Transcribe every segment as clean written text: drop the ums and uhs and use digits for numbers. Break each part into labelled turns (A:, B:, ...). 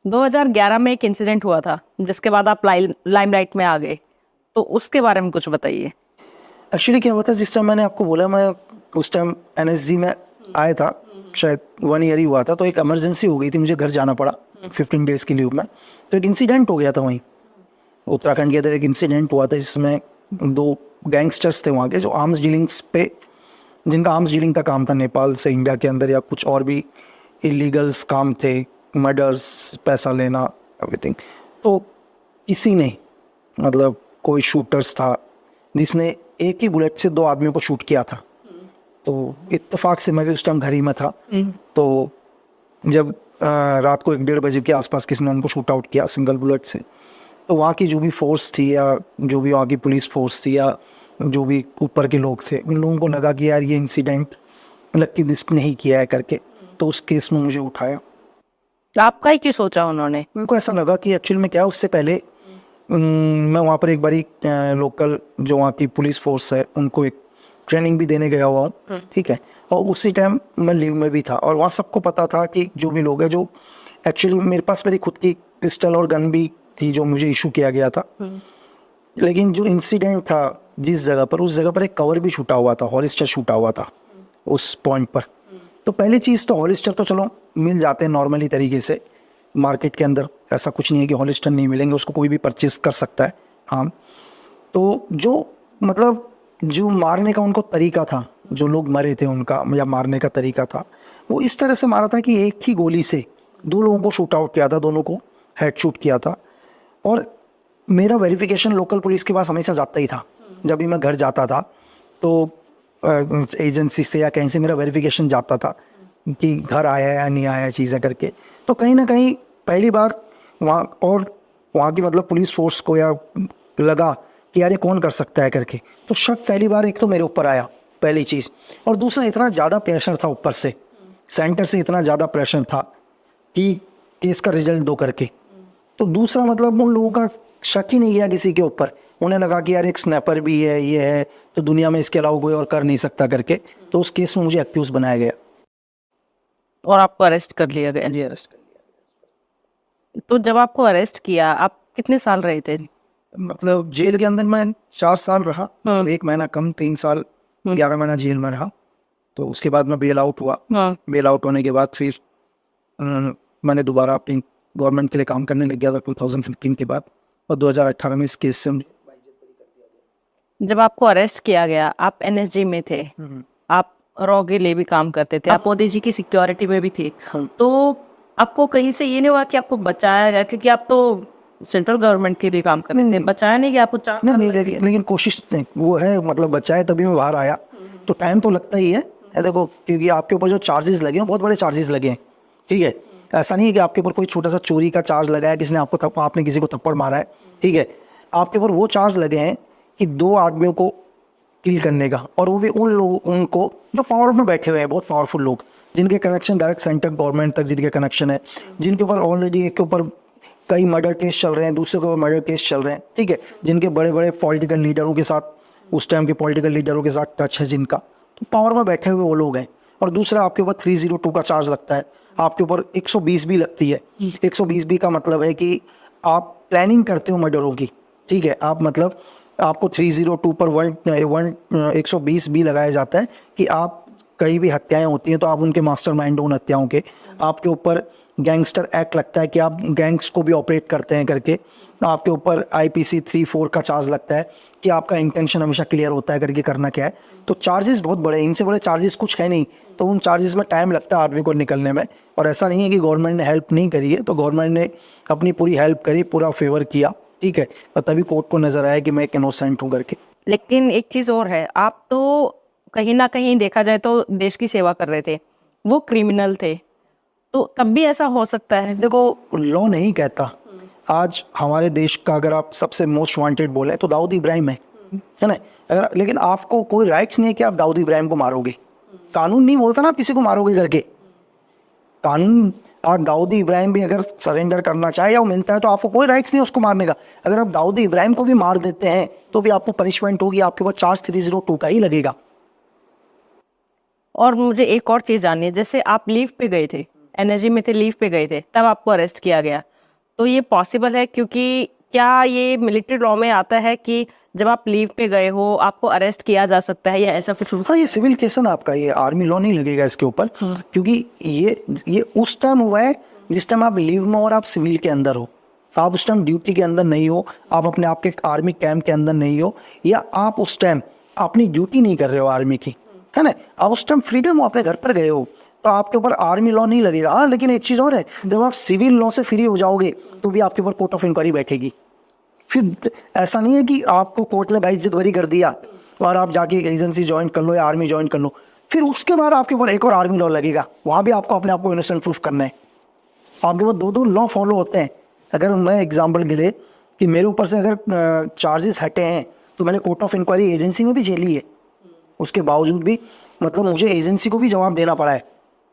A: 2011 में एक इंसिडेंट हुआ था जिसके बाद आप लाइमलाइट में आ गए, तो उसके बारे में कुछ बताइए।
B: एक्चुअली क्या हुआ था, जिस टाइम मैंने आपको बोला, मैं उस टाइम एनएसजी में आया था, शायद 1 ईयर ही हुआ था, तो एक इमरजेंसी हो गई थी, मुझे घर जाना पड़ा 15 डेज़ के लीव में। तो एक इंसिडेंट हो गया था वहीं उत्तराखंड के अंदर। एक इंसिडेंट हुआ था जिसमें 2 गैंगस्टर्स थे वहाँ के, जो आर्म्स डीलिंग्स पे, जिनका आर्म्स डीलिंग का काम था नेपाल से इंडिया के अंदर, या कुछ और भी इलीगल्स काम थे, मर्डर्स, पैसा लेना, एवरीथिंग। तो किसी ने, मतलब कोई शूटर्स था जिसने एक ही बुलेट से 2 आदमियों को शूट किया था। तो इत्तेफाक से मैं भी उस टाइम घर ही में था। तो जब रात को 1-1:30 बजे के आसपास किसी ने उनको शूट आउट किया सिंगल बुलेट से, तो वहाँ की जो भी फोर्स थी, या जो भी वहाँ की पुलिस फोर्स थी, या जो भी ऊपर के लोग थे, उन लोगों को लगा कि यार ये इंसिडेंट मतलब कि रिस्क नहीं किया है करके, तो उस केस में मुझे उठाया।
A: आपका ही क्यों सोचा उन्होंने?
B: उनको ऐसा लगा कि एक्चुअल में क्या, उससे पहले मैं वहाँ पर एक बारी लोकल जो वहाँ की पुलिस फोर्स है उनको एक ट्रेनिंग भी देने गया हुआ हूँ, ठीक है। और उसी टाइम मैं लीव में भी था, और वहाँ सबको पता था कि जो भी लोग हैं, जो एक्चुअली मेरे पास मेरी खुद की पिस्टल और गन भी थी जो मुझे इशू किया गया था। लेकिन जो इंसिडेंट था जिस जगह पर, उस जगह पर एक कवर भी छूटा हुआ था, हॉलिस्टर छूटा हुआ था उस पॉइंट पर। तो पहली चीज़ तो हॉलिस्टर तो चलो मिल जाते हैं नॉर्मली तरीके से मार्केट के अंदर, ऐसा कुछ नहीं है कि हॉलिस्टर नहीं मिलेंगे, उसको कोई भी परचेज कर सकता है आम। तो जो मतलब जो मारने का उनको तरीका था, जो लोग मरे थे उनका या मारने का तरीका था, वो इस तरह से मारा था कि एक ही गोली से 2 लोगों को शूट आउट किया था, दोनों को हेड शूट किया था। और मेरा वेरिफिकेशन लोकल पुलिस के पास हमेशा जाता ही था। जब भी मैं घर जाता था तो एजेंसी से या कहीं से मेरा वेरिफिकेशन जाता था कि घर आया है या नहीं आया है, चीज़ें करके। तो कहीं ना कहीं पहली बार वहाँ, और वहाँ की मतलब पुलिस फोर्स को या लगा कि यार ये कौन कर सकता है करके, तो शक पहली बार एक तो मेरे ऊपर आया, पहली चीज़। और दूसरा, इतना ज़्यादा प्रेशर था ऊपर से, सेंटर से इतना ज़्यादा प्रेशर था कि केस का रिजल्ट दो करके। तो दूसरा मतलब उन लोगों का शक ही नहीं गया किसी के ऊपर, उन्हें लगा कि यार एक स्नैपर भी है, ये है, तो दुनिया में इसके अलावा कोई और कर नहीं सकता करके। तो उस केस में मुझे एक्यूज बनाया गया
A: और आपको अरेस्ट कर लिया गया।
B: जी, अरेस्ट कर
A: तो जब आपको अरेस्ट किया, आप कितने साल रहे थे?
B: लिया। मतलब जेल के अंदर मैं 4 साल रहा, 1 महीना कम, 3 साल 11 महीना जेल में रहा। तो उसके बाद मैं बेल आउट हुआ। बेल आउट होने के बाद फिर मैंने दोबारा अपनी गवर्नमेंट के लिए काम करने लग गया था 2015 के बाद, और 2018 में इस केस से मुझे।
A: जब आपको अरेस्ट किया गया, आप एनएसजी में थे, आप रॉ के लिए भी काम करते थे, आप मोदी जी की सिक्योरिटी में भी थे। तो आपको कहीं से ये नहीं हुआ कि आपको बचाया गया, क्योंकि आप तो सेंट्रल गवर्नमेंट के लिए काम करते थे, बचाया नहीं कि आपको 4 साल
B: नहीं, लेकिन कोशिश नहीं, वो है, मतलब बचाए तभी मैं बाहर आया। तो टाइम तो लगता ही है, देखो, क्योंकि आपके ऊपर जो चार्जेस लगे हैं बहुत बड़े चार्जेस लगे हैं, ठीक है। ऐसा नहीं है कि आपके ऊपर कोई छोटा सा चोरी का चार्ज लगा है, किसी ने आपने किसी को थप्पड़ मारा है, ठीक है। आपके ऊपर वो चार्ज लगे हैं कि 2 आदमियों को किल करने का, और वो भी उन लोगों, उनको जो पावर में बैठे हुए हैं, बहुत पावरफुल लोग, जिनके कनेक्शन डायरेक्ट सेंट्रल गवर्नमेंट तक, जिनके कनेक्शन है, जिनके ऊपर ऑलरेडी एक के ऊपर कई मर्डर केस चल रहे हैं, दूसरे के ऊपर मर्डर केस चल रहे हैं, ठीक है। जिनके बड़े बड़े पॉलिटिकल लीडरों के साथ, उस टाइम के पॉलिटिकल लीडरों के साथ टच है जिनका, तो पावर में बैठे हुए वो लोग हैं। और दूसरा, आपके ऊपर 302 का चार्ज लगता है, आपके ऊपर 120 भी लगती है। 120 भी का मतलब है कि आप प्लानिंग करते हो मर्डरों की, ठीक है। आप मतलब आपको 302 पर 120 भी लगाया जाता है कि आप, कई भी हत्याएं होती हैं तो आप उनके मास्टरमाइंड हो उन हत्याओं के। आपके ऊपर गैंगस्टर एक्ट लगता है कि आप गैंग्स को भी ऑपरेट करते हैं करके। आपके ऊपर IPC 3-4 का चार्ज लगता है कि आपका इंटेंशन हमेशा क्लियर होता है करके करना क्या है। तो चार्जेस बहुत बड़े, इनसे बड़े चार्जेस कुछ है नहीं। तो उन चार्जेस में टाइम लगता है आदमी को निकलने में। और ऐसा नहीं है कि गवर्नमेंट ने हेल्प नहीं करी है, तो गवर्नमेंट ने अपनी पूरी हेल्प करी, पूरा फेवर किया, ठीक है। और तभी कोर्ट को नजर आया कि मैं एक इनोसेंट हूँ करके।
A: लेकिन एक चीज और है, आप तो कहीं ना कहीं देखा जाए तो देश की सेवा कर रहे थे, वो क्रिमिनल थे, तो तब भी ऐसा हो सकता है?
B: देखो, लॉ नहीं कहता। आज हमारे देश का अगर आप सबसे मोस्ट वांटेड बोले तो दाऊद इब्राहिम है ना। अगर, लेकिन आपको कोई राइट्स नहीं है कि आप दाऊद इब्राहिम को मारोगे। कानून नहीं बोलता ना आप किसी को मारोगे करके। कानून, आप दाऊद इब्राहिम भी अगर सरेंडर करना चाहे या वो मिलता है तो आपको कोई राइट्स नहीं है उसको मारने का। अगर आप दाऊद इब्राहिम को भी मार देते हैं तो भी आपको पनिशमेंट होगी, आपके पास चार्ज 302 का ही लगेगा।
A: और मुझे एक और चीज जाननी है, जैसे आप लीव पे गए थे, एनएसजी में थे, लीव पे गए थे, तब आपको अरेस्ट किया गया, तो ये पॉसिबल है, क्योंकि क्या ये मिलिट्री लॉ में आता है कि जब आप लीव पे गए हो आपको अरेस्ट किया जा सकता है, या ऐसा कुछ?
B: हाँ, ये सिविल केस है ना आपका, ये आर्मी लॉ नहीं लगेगा इसके ऊपर, क्योंकि ये उस टाइम हुआ है जिस टाइम आप लीव में और आप सिविल के अंदर हो। आप उस टाइम ड्यूटी के अंदर नहीं हो, आप अपने आपके आर्मी कैंप के अंदर नहीं हो, या आप उस टाइम अपनी ड्यूटी नहीं कर रहे हो आर्मी की, है ना, आप उस टाइम फ्रीडम हो, अपने घर पर गए हो, तो आपके ऊपर आर्मी लॉ नहीं लगेगा। हाँ, लेकिन एक चीज़ और है, जब आप सिविल लॉ से फ्री हो जाओगे तो भी आपके ऊपर कोर्ट ऑफ इंक्वायरी बैठेगी। फिर ऐसा नहीं है कि आपको कोर्ट ने भाई इज्जत भरी कर दिया और आप जाके एजेंसी ज्वाइन कर लो या आर्मी ज्वाइन कर लो, फिर उसके बाद आपके ऊपर एक और आर्मी लॉ लगेगा, वहाँ भी आपको अपने आप को इनोसेंट प्रूफ करना है। आपके ऊपर दो लॉ फॉलो होते हैं। अगर मैं एग्जाम्पल के लिए कि मेरे ऊपर से अगर चार्जेस हटे हैं तो मैंने कोर्ट ऑफ इंक्वायरी एजेंसी में भी झेली है, उसके बावजूद भी मतलब मुझे एजेंसी को भी जवाब देना पड़ा है।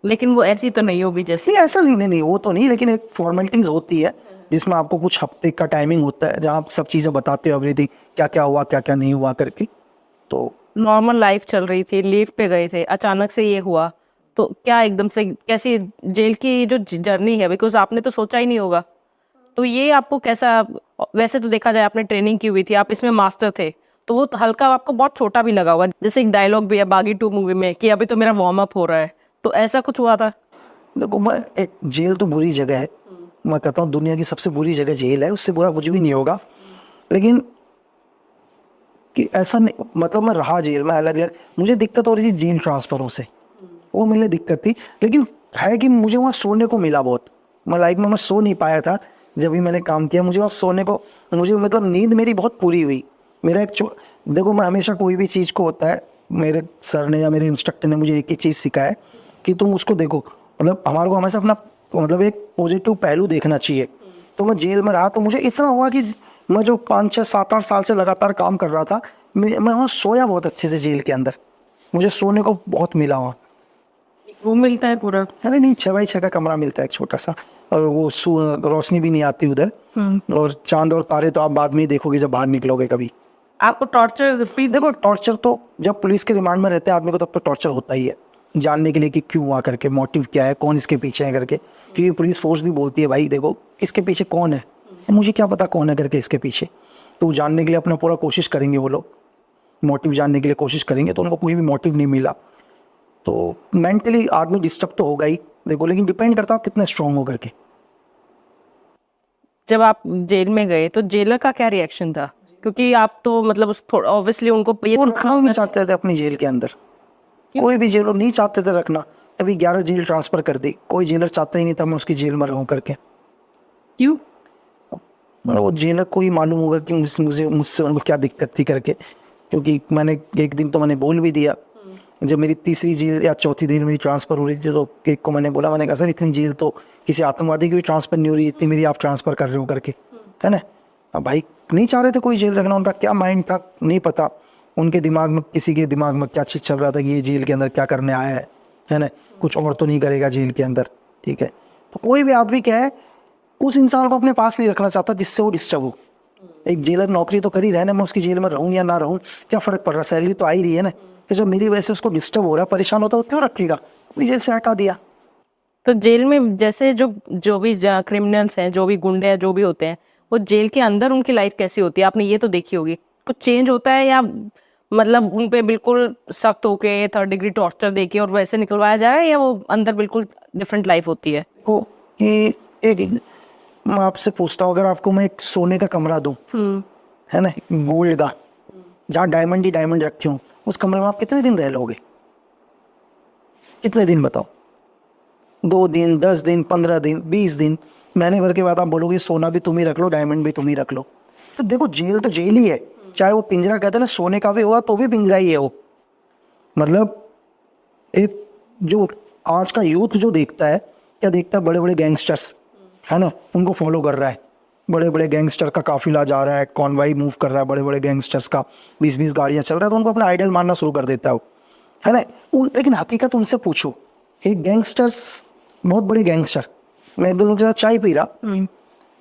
A: लेकिन वो ऐसी तो नहीं होगी जैसे?
B: नहीं, ऐसा नहीं, वो तो नहीं, लेकिन एक फॉर्मेलिटीज़ होती है जिसमें आपको कुछ हफ्ते का टाइमिंग होता है जहाँ आप सब चीज़ें बताते हो, एवरीथिंग, क्या क्या हुआ क्या क्या नहीं हुआ करके। तो
A: नॉर्मल लाइफ चल रही थी, लीव पे गए थे, अचानक से ये हुआ, तो क्या एकदम से कैसी जेल की जो जर्नी है, बिकॉज आपने तो सोचा ही नहीं होगा, तो ये आपको कैसा? वैसे तो देखा जाए आपने ट्रेनिंग की हुई थी, आप इसमें मास्टर थे, तो वो हल्का आपको बहुत छोटा भी लगा होगा। जैसे एक डायलॉग भी है बागी 2 मूवी में कि अभी तो मेरा वार्म अप हो रहा है, तो ऐसा कुछ हुआ था?
B: देखो, मैं एक जेल तो बुरी जगह है, मैं कहता हूँ दुनिया की सबसे बुरी जगह जेल है, उससे बुरा कुछ भी नहीं होगा। लेकिन कि ऐसा नहीं, मतलब मैं रहा जेल में अलग अलग, मुझे दिक्कत हो रही थी जेल ट्रांसफरों से, वो मिलने दिक्कत थी। लेकिन है कि मुझे वहाँ सोने को मिला बहुत, मैं लाइफ में मैं सो नहीं पाया था जब भी मैंने काम किया, मुझे वहाँ सोने को, मुझे मतलब नींद मेरी बहुत पूरी हुई। मेरा देखो, मैं हमेशा कोई भी चीज़ को होता है, मेरे सर ने या मेरे इंस्ट्रक्टर ने मुझे एक ही चीज़ सिखाया है कि तुम उसको देखो, मतलब हमारे को हमेशा अपना मतलब एक पॉजिटिव पहलू देखना चाहिए। तो मैं जेल में रहा तो मुझे इतना हुआ कि मैं जो 5 6 7 8 साल से लगातार काम कर रहा था, मैं वहाँ सोया बहुत अच्छे से जेल के अंदर, मुझे सोने को बहुत मिला वहाँ।
A: रूम मिलता है पूरा?
B: अरे नहीं, 6x6 का कमरा मिलता है एक छोटा सा, और वो रोशनी भी नहीं आती उधर, और चांद और तारे तो आप बाद में ही देखोगे जब बाहर निकलोगे कभी।
A: आपको टॉर्चर?
B: देखो, टॉर्चर तो जब पुलिस के रिमांड में रहते हैं आदमी को तब तो टॉर्चर होता ही है, जानने के लिए कि क्यों हुआ करके, मोटिव क्या है, कौन इसके पीछे है करके, क्योंकि पुलिस फोर्स भी बोलती है भाई देखो इसके पीछे कौन है, मुझे क्या पता कौन है करके इसके पीछे, तो जानने के लिए अपना पूरा कोशिश करेंगे वो लोग, मोटिव जानने के लिए कोशिश करेंगे, तो उनको कोई भी मोटिव नहीं मिला तो मेंटली आदमी डिस्टर्ब तो होगा ही। देखो, लेकिन डिपेंड करता है आप कितने स्ट्रांग हो करके।
A: जब आप जेल में गए तो जेलर का क्या रिएक्शन था? क्योंकि आप तो मतलब उस ऑब्वियसली उनको ये
B: वो रखना नहीं चाहते थे अपनी जेल के अंदर, कोई भी जेलर नहीं चाहते थे रखना, तभी 11 जेल ट्रांसफर कर दी, कोई जेलर चाहता ही नहीं था मैं उसकी जेल में रहूं करके।
A: क्यों?
B: मतलब वो जेलर को ही मालूम होगा कि मुझसे उनको क्या दिक्कत थी करके, क्योंकि मैंने एक दिन तो मैंने बोल भी दिया, जब मेरी तीसरी जेल या चौथी दिन मेरी ट्रांसफ़र हो रही थी तो एक को मैंने बोला, मैंने कहा सर इतनी जेल तो किसी आतंकवादी की भी ट्रांसफ़र नहीं हो रही जितनी मेरी आप ट्रांसफ़र कर रहे हो करके, है ना। अब भाई नहीं चाह रहे थे कोई जेल रखना, उनका क्या माइंड था नहीं पता, उनके दिमाग में, किसी के दिमाग में क्या चीज़ चल रहा था कि ये जेल के अंदर क्या करने आया है ना, कुछ और तो नहीं करेगा जेल के अंदर, ठीक है। तो कोई भी आदमी क्या है, उस इंसान को अपने पास नहीं रखना चाहता जिससे वो डिस्टर्ब हो। एक जेलर नौकरी तो कर ही रहा है ना, मैं उसकी जेल में रहूँ या ना रहूँ क्या फ़र्क पड़ रहा, सैलरी तो आ ही रही है ना। तो जब मेरी वजह से उसको डिस्टर्ब हो रहा है, परेशान होता है, तो क्यों रखेगा, अपनी जेल से हटा दिया।
A: तो जेल में जैसे जो भी क्रिमिनल्स हैं, जो भी गुंडे हैं, जो भी होते हैं, वो जेल के अंदर उनकी लाइफ कैसी होती है? आपने ये तो देखी होगी, कुछ चेंज होता है या मतलब उन पे बिल्कुल सख्त होके 3rd डिग्री टॉर्चर देके और वैसे निकलवाया जाए, या वो अंदर बिल्कुल डिफरेंट लाइफ होती है?
B: को ये एक मैं आपसे पूछता हूँ, अगर आपको मैं एक सोने का कमरा दूँ, है ना, गोल्ड का, जहाँ डायमंड ही डायमंड रखे हों, उस कमरे में आप कितने दिन रह लोगे? कितने दिन बताओ? 2 दिन, 10 दिन, 15 दिन, 20 दिन, महीने भर के बाद आप बोलोगे सोना भी तुम ही रख लो, डायमंड भी तुम ही रख लो। तो देखो, जेल तो जेल ही है, चाहे वो पिंजरा कहते हैं ना, सोने का भी होगा तो भी पिंजरा ही है वो। मतलब एक जो आज का यूथ जो देखता है, क्या देखता है, बड़े बड़े गैंगस्टर्स, है ना, उनको फॉलो कर रहा है, बड़े बड़े गैंगस्टर का काफिला जा रहा है, कॉन्वाई मूव कर रहा है, बड़े बड़े गैंगस्टर्स का 20-20 गाड़ियाँ चल रहा है, तो उनको अपना आइडल मानना शुरू कर देता है ना। लेकिन हकीकत उनसे पूछो, एक गैंगस्टर्स, बहुत बड़े गैंगस्टर, मैं एक दिन उनके साथ चाय पी रहा,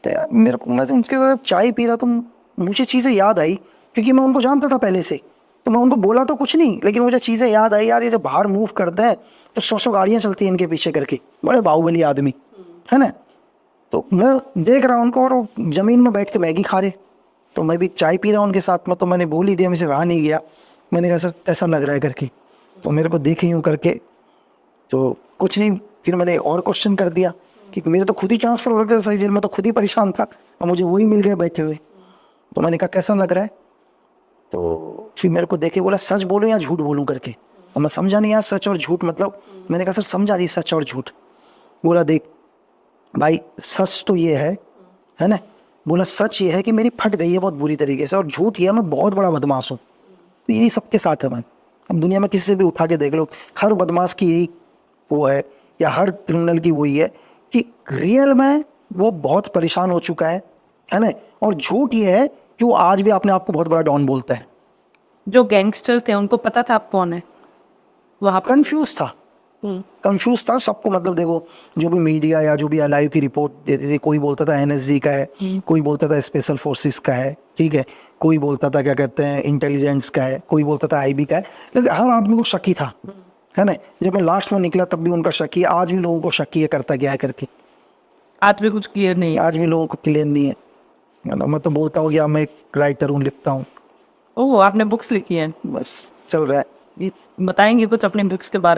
B: तो यार मेरे को, मैं उनके साथ चाय पी रहा तो मुझे चीज़ें याद आई, क्योंकि मैं उनको जानता था पहले से, तो मैं उनको बोला तो कुछ नहीं, लेकिन मुझे चीज़ें याद आई, यार ये जब बाहर मूव करता है तो 100 गाड़ियाँ चलती हैं इनके पीछे करके, बड़े बाहुबली आदमी, है ना। तो मैं देख रहा हूँ उनको, और वो जमीन में बैठ के मैगी खा रहे, तो मैं भी चाय पी रहा हूँ उनके साथ में। तो मैंने बोल ही दिया, मुझे रहा नहीं गया, मैंने कहा सर कैसा लग रहा है करके। तो मेरे को देखे यूँ करके, तो कुछ नहीं, फिर मैंने और क्वेश्चन कर दिया कि मेरे तो खुद ही ट्रांसफ़र हो रखा था सही जेल में, तो खुद ही परेशान था, और मुझे वही मिल गया बैठे हुए। तो मैंने कहा कैसा लग रहा है, तो फिर मेरे को देखे बोला सच बोलूं या झूठ बोलूं करके। और मैं समझा नहीं यार सच और झूठ मतलब। मैंने कहा सर समझा नहीं सच और झूठ। बोला देख भाई सच तो ये है ना, बोला सच ये है कि मेरी फट गई है बहुत बुरी तरीके से, और झूठ ये है मैं बहुत बड़ा बदमाश हूँ। तो यही सबके साथ है मैम, अब दुनिया में किसी से भी उठा के देख लो, हर बदमाश की यही वो है, या हर क्रिमिनल की वही है कि रियल में वो बहुत परेशान हो चुका है ना। और झूठ ये है कि वो आज भी अपने आप को बहुत बड़ा डॉन बोलता है।
A: जो गैंगस्टर थे उनको पता था आप कौन है वहाँ पर?
B: कंफ्यूज था, कंफ्यूज था सबको। मतलब देखो जो भी मीडिया या जो भी अलाइव की रिपोर्ट देते थे, कोई बोलता था एनएसजी का है, कोई बोलता था स्पेशल फोर्सेस का है, ठीक है, कोई बोलता था क्या कहते हैं इंटेलिजेंस का है, कोई बोलता था आईबी का है, लेकिन हर आदमी को शक ही था, है ना। जब मैं लास्ट में निकला तब भी उनका शक ही, आज भी लोगों को शक ही है करता क्या है करके,
A: आज भी कुछ क्लियर नहीं है।
B: आज भी लोगों को क्लियर नहीं है ना। मैं तो बोलता हूँ कि मैं एक राइटर हूँ, लिखता हूँ,
A: ओह आपने बुक्स लिखी हैं,
B: बस चल रहा है।
A: ये बताएंगे कुछ अपने बुक्स के बारे